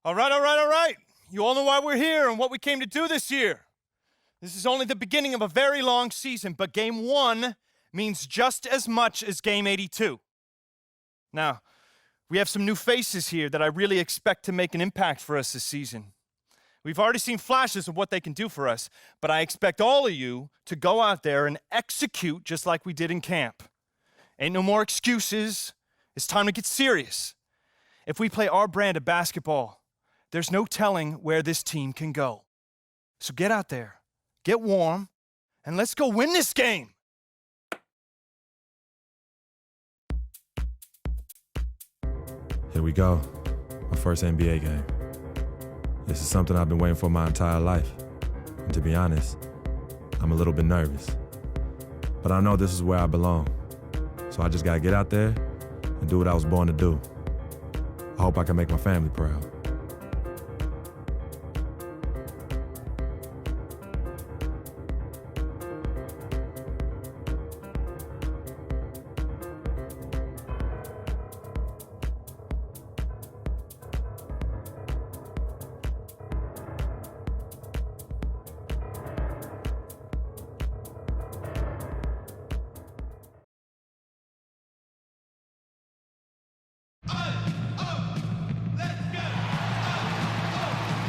All right, all right, all right. You all know why we're here and what we came to do this year. This is only the beginning of a very long season, but Game 1 means just as much as Game 82. Now, we have some new faces here that I really expect to make an impact for us this season. We've already seen flashes of what they can do for us, but I expect all of you to go out there and execute just like we did in camp. Ain't no more excuses. It's time to get serious. If we play our brand of basketball, there's no telling where this team can go. So get out there, get warm, and let's go win this game. Here we go, my first NBA game. This is something I've been waiting for my entire life. And to be honest, I'm a little bit nervous. But I know this is where I belong. So I just gotta get out there and do what I was born to do. I hope I can make my family proud.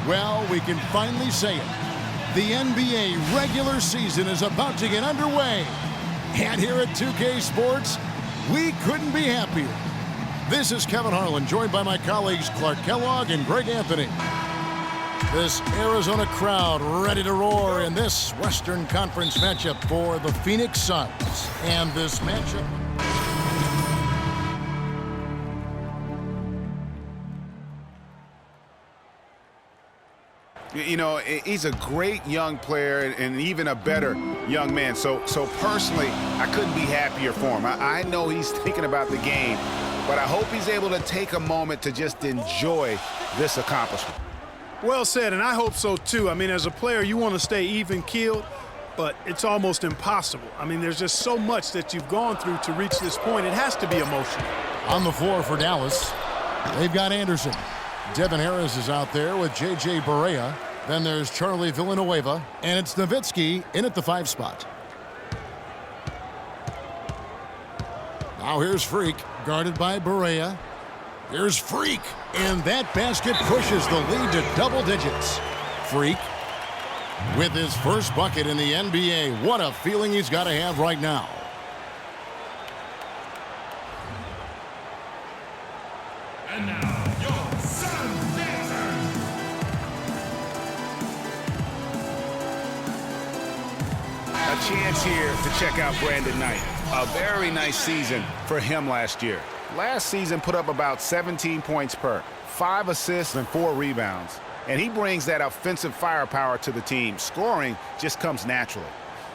Well, we can finally say it. The NBA regular season is about to get underway. And here at 2K Sports, we couldn't be happier. This is Kevin Harlan, joined by my colleagues Clark Kellogg and Greg Anthony. This Arizona crowd ready to roar in this Western Conference matchup for the Phoenix Suns. And this matchup... You know, he's a great young player and even a better young man. So personally, I couldn't be happier for him. I know he's thinking about the game, but I hope he's able to take a moment to just enjoy this accomplishment. Well said, and I hope so too. I mean, as a player, you want to stay even-keeled, but it's almost impossible. I mean, there's just so much that you've gone through to reach this point. It has to be emotional. On the floor for Dallas, they've got Anderson. Devin Harris is out there with J.J. Barea. Then there's Charlie Villanueva, and it's Nowitzki in at the 5 spot. Now here's Freak, guarded by Barea. Here's Freak, and that basket pushes the lead to double digits. Freak with his first bucket in the NBA. What a feeling he's got to have right now. And now, your Sun Dancers. A chance here to check out Brandon Knight. A very nice season for him last year. Last season put up about 17 points per, 5 assists and 4 rebounds. And he brings that offensive firepower to the team. Scoring just comes naturally.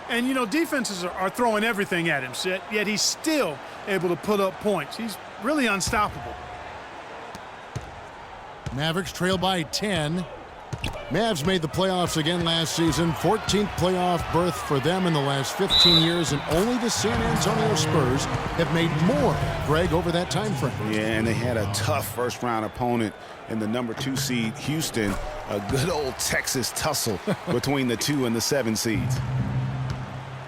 And, you know, defenses are throwing everything at him, yet he's still able to put up points. He's really unstoppable. Mavericks trail by 10. Mavs made the playoffs again last season. 14th playoff berth for them in the last 15 years, and only the San Antonio Spurs have made more, Greg, over that time frame. Yeah, and they had a tough first-round opponent in the number 2 seed, Houston. A good old Texas tussle between the 2 and the 7 seeds.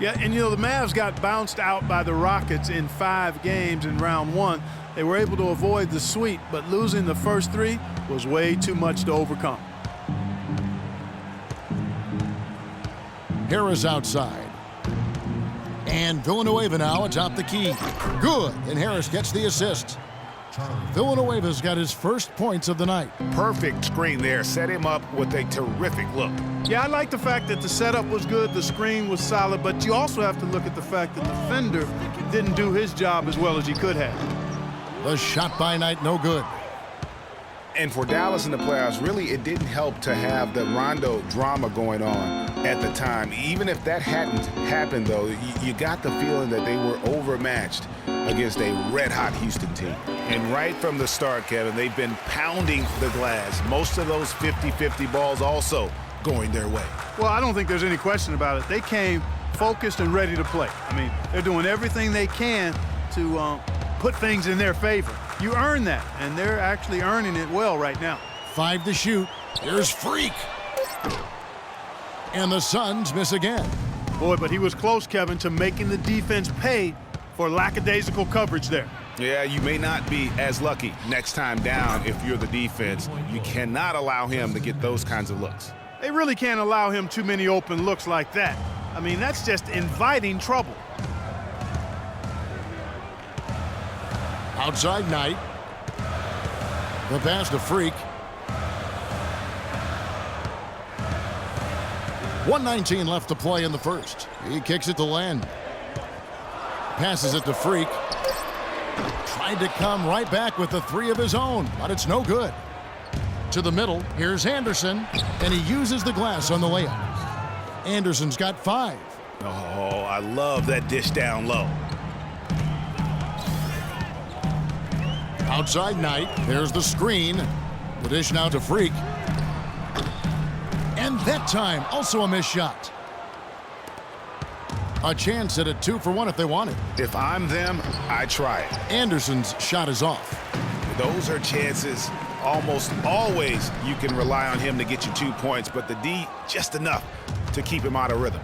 Yeah, and, you know, the Mavs got bounced out by the Rockets in 5 games in round 1. They were able to avoid the sweep, but losing the first 3 was way too much to overcome. Harris outside. And Villanueva now atop the key. Good, and Harris gets the assist. Villanueva's got his first points of the night. Perfect screen there. Set him up with a terrific look. Yeah, I like the fact that the setup was good, the screen was solid, but you also have to look at the fact that the defender didn't do his job as well as he could have. The shot by Knight, no good. And for Dallas in the playoffs, really, it didn't help to have the Rondo drama going on at the time. Even if that hadn't happened, though, you got the feeling that they were overmatched against a red-hot Houston team. And right from the start, Kevin, they've been pounding the glass. Most of those 50-50 balls also going their way. Well, I don't think there's any question about it. They came focused and ready to play. I mean, they're doing everything they can to put things in their favor. You earn that, and they're actually earning it well right now. 5 to shoot. Here's Freak. And the Suns miss again. Boy, but he was close, Kevin, to making the defense pay for lackadaisical coverage there. Yeah, you may not be as lucky next time down if you're the defense. You cannot allow him to get those kinds of looks. They really can't allow him too many open looks like that. I mean, that's just inviting trouble. Outside Knight. The pass to Freak. 1:19 left to play in the first. He kicks it to Len. Passes it to Freak. Tried to come right back with the 3 of his own, but it's no good. To the middle, here's Anderson, and he uses the glass on the layup. Anderson's got 5. Oh, I love that dish down low. Outside Knight, there's the screen. The dish now to Freak. And that time, also a missed shot. A chance at a 2-for-1 if they want it. If I'm them, I try it. Anderson's shot is off. Those are chances. Almost always you can rely on him to get you 2 points, but the D, just enough to keep him out of rhythm.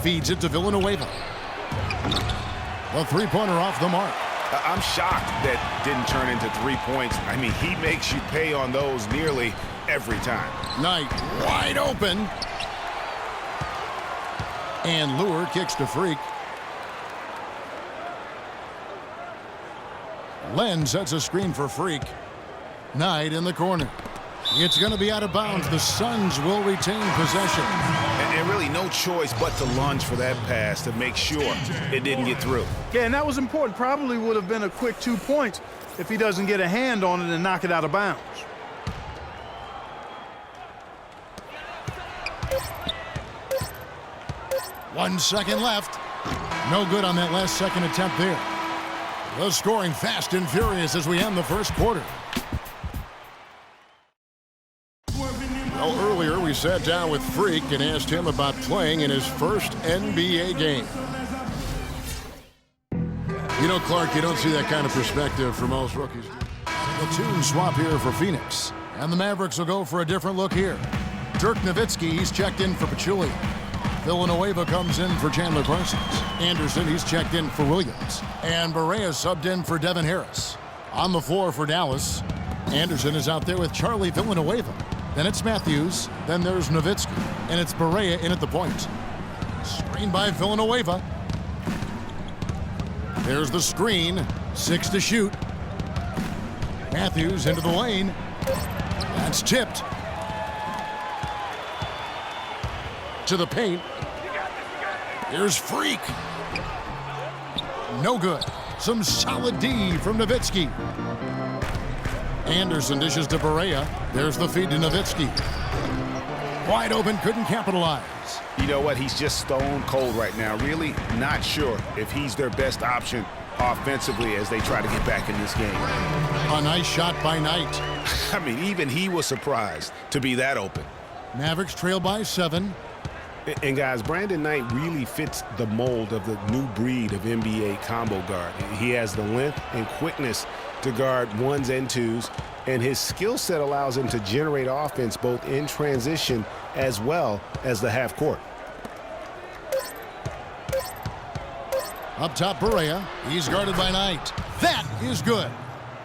Feeds it to Villanueva. The 3-pointer off the mark. I'm shocked that didn't turn into 3 points. I mean, he makes you pay on those nearly every time. Knight wide open. And Lure kicks to Freak. Len sets a screen for Freak. Knight in the corner. It's going to be out of bounds. The Suns will retain possession. And really no choice but to lunge for that pass to make sure it didn't get through. Yeah, and that was important. Probably would have been a quick 2 points if he doesn't get a hand on it and knock it out of bounds. One second left. No good on that last second attempt there. The scoring fast and furious as we end the first quarter. Well, earlier we sat down with Freak and asked him about playing in his first NBA game. You know, Clark, you don't see that kind of perspective for most rookies. The team swap here for Phoenix. And the Mavericks will go for a different look here. Dirk Nowitzki, he's checked in for Pachulia. Villanueva comes in for Chandler Parsons. Anderson, he's checked in for Williams. And Barea subbed in for Devin Harris. On the floor for Dallas, Anderson is out there with Charlie Villanueva. Then it's Matthews. Then there's Nowitzki. And it's Barea in at the point. Screen by Villanueva. There's the screen. 6 to shoot. Matthews into the lane. That's tipped. To the paint. Here's Freak. No good. Some solid D from Nowitzki. Anderson dishes to Barea. There's the feed to Nowitzki. Wide open, couldn't capitalize. You know what? He's just stone cold right now. Really not sure if he's their best option offensively as they try to get back in this game. A nice shot by Knight. I mean, even he was surprised to be that open. Mavericks trail by 7. And guys, Brandon Knight really fits the mold of the new breed of NBA combo guard. He has the length and quickness to guard 1s and 2s, and his skill set allows him to generate offense both in transition as well as the half court. Up top, Barea. He's guarded by Knight. That is good.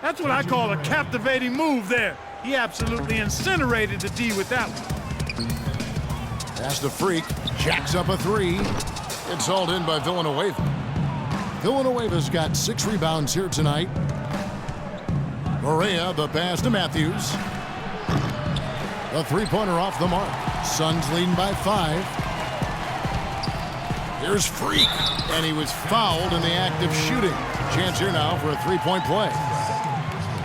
That's what I call a captivating move there. He absolutely incinerated the D with that one. Pass to Freak. Jacks up a 3. It's hauled in by Villanueva. Villanueva's got 6 rebounds here tonight. Barea, the pass to Matthews. The 3-pointer off the mark. Suns leading by 5. Here's Freak. And he was fouled in the act of shooting. Chance here now for a 3-point play.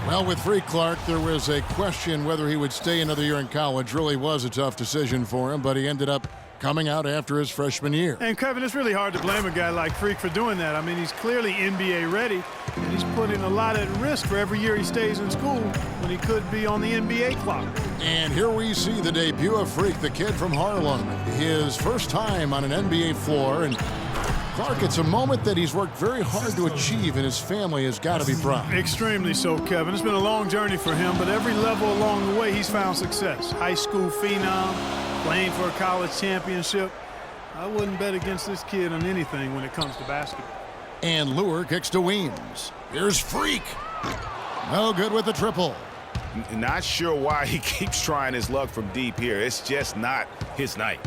Well, with Freak, Clark, there was a question whether he would stay another year in college. Really was a tough decision for him, but he ended up coming out after his freshman year. And Kevin, it's really hard to blame a guy like Freak for doing that. I mean, he's clearly NBA ready, and he's putting a lot at risk for every year he stays in school when he could be on the NBA clock. And here we see the debut of Freak, the kid from Harlem. His first time on an NBA floor, and Clark, it's a moment that he's worked very hard to achieve, and his family has got to be proud. Extremely so, Kevin. It's been a long journey for him, but every level along the way, he's found success. High school phenom, playing for a college championship. I wouldn't bet against this kid on anything when it comes to basketball. And Lure kicks to Weems. Here's Freak. No good with the triple. Not sure why he keeps trying his luck from deep here. It's just not his night.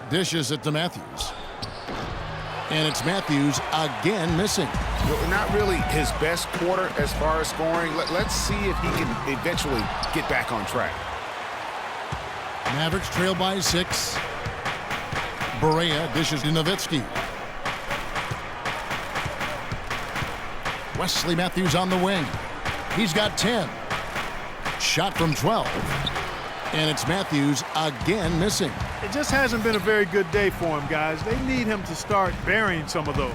Dishes it to Matthews. And it's Matthews again missing. Well, not really his best quarter as far as scoring. Let's see if he can eventually get back on track. Mavericks trail by 6. Barea dishes to Nowitzki. Wesley Matthews on the wing. He's got 10. Shot from 12. And it's Matthews again missing. It just hasn't been a very good day for him, guys. They need him to start burying some of those.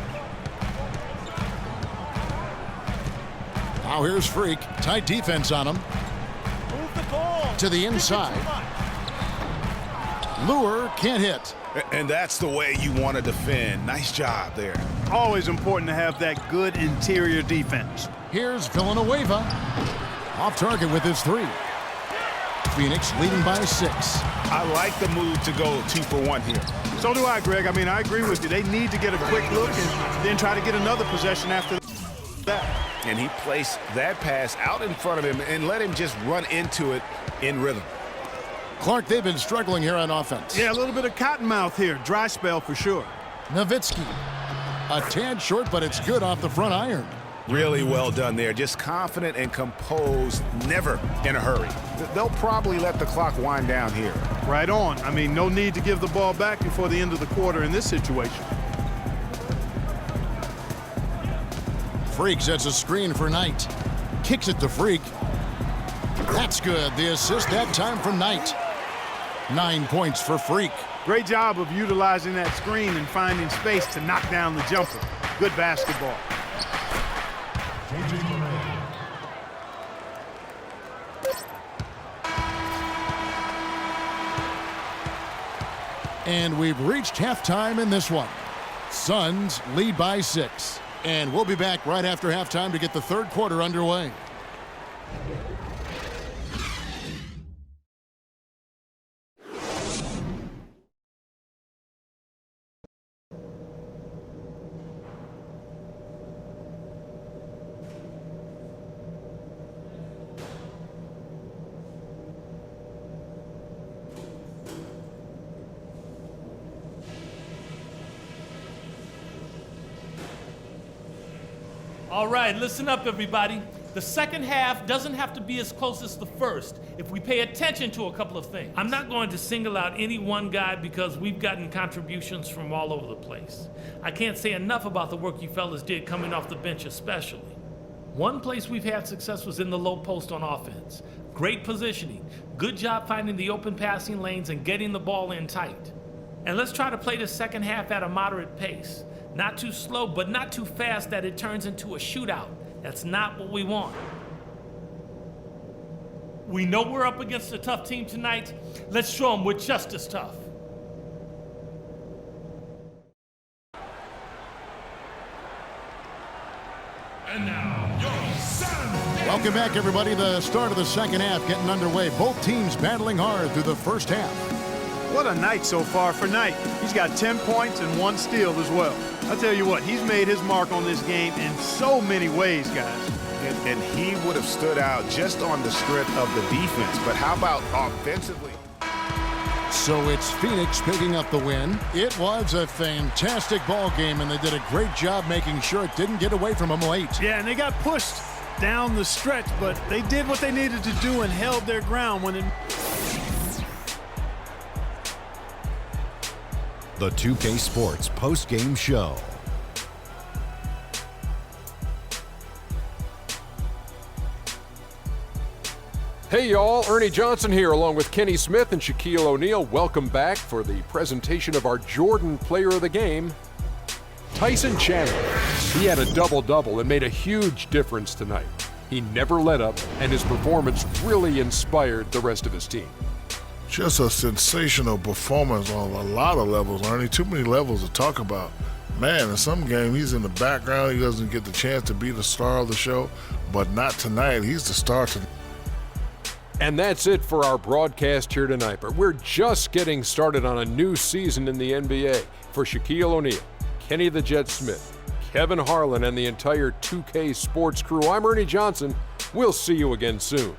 Now here's Freak. Tight defense on him. Move the ball. To the inside. Lure can't hit. And that's the way you want to defend. Nice job there. Always important to have that good interior defense. Here's Villanueva. Off target with his 3. Phoenix leading by 6. I like the move to go 2 for 1 here. So do I, Greg. I mean, I agree with you. They need to get a quick look and then try to get another possession after that. And he placed that pass out in front of him and let him just run into it in rhythm. Clark, they've been struggling here on offense. Yeah, a little bit of cottonmouth here. Dry spell for sure. Nowitzki. A tad short, but it's good off the front iron. Really well done there. Just confident and composed, never in a hurry. They'll probably let the clock wind down here. Right on. I mean, no need to give the ball back before the end of the quarter in this situation. Freak sets a screen for Knight. Kicks it to Freak. That's good. The assist that time from Knight. 9 points for Freak. Great job of utilizing that screen and finding space to knock down the jumper. Good basketball. And we've reached halftime in this one. Suns lead by 6. And we'll be back right after halftime to get the third quarter underway. All right, listen up, everybody. The second half doesn't have to be as close as the first if we pay attention to a couple of things. I'm not going to single out any one guy because we've gotten contributions from all over the place. I can't say enough about the work you fellas did coming off the bench especially. One place we've had success was in the low post on offense. Great positioning, good job finding the open passing lanes and getting the ball in tight. And let's try to play the second half at a moderate pace. Not too slow, but not too fast that it turns into a shootout. That's not what we want. We know we're up against a tough team tonight. Let's show them we're just as tough. And now, your Sun Desert. Welcome back, everybody. The start of the second half getting underway. Both teams battling hard through the first half. What a night so far for Knight. He's got 10 points and 1 steal as well. I'll tell you what, he's made his mark on this game in so many ways, guys. And he would have stood out just on the strength of the defense. But how about offensively? So it's Phoenix picking up the win. It was a fantastic ball game, and they did a great job making sure it didn't get away from them late. Yeah, and they got pushed down the stretch, but they did what they needed to do and held their ground when it... The 2K Sports post-game show. Hey y'all, Ernie Johnson here along with Kenny Smith and Shaquille O'Neal. Welcome back for the presentation of our Jordan Player of the Game, Tyson Chandler. He had a double-double and made a huge difference tonight. He never let up, and his performance really inspired the rest of his team. Just a sensational performance on a lot of levels, Ernie. Too many levels to talk about. Man, in some game, he's in the background. He doesn't get the chance to be the star of the show, but not tonight. He's the star tonight. And that's it for our broadcast here tonight. But we're just getting started on a new season in the NBA. For Shaquille O'Neal, Kenny the Jet Smith, Kevin Harlan, and the entire 2K Sports crew, I'm Ernie Johnson. We'll see you again soon.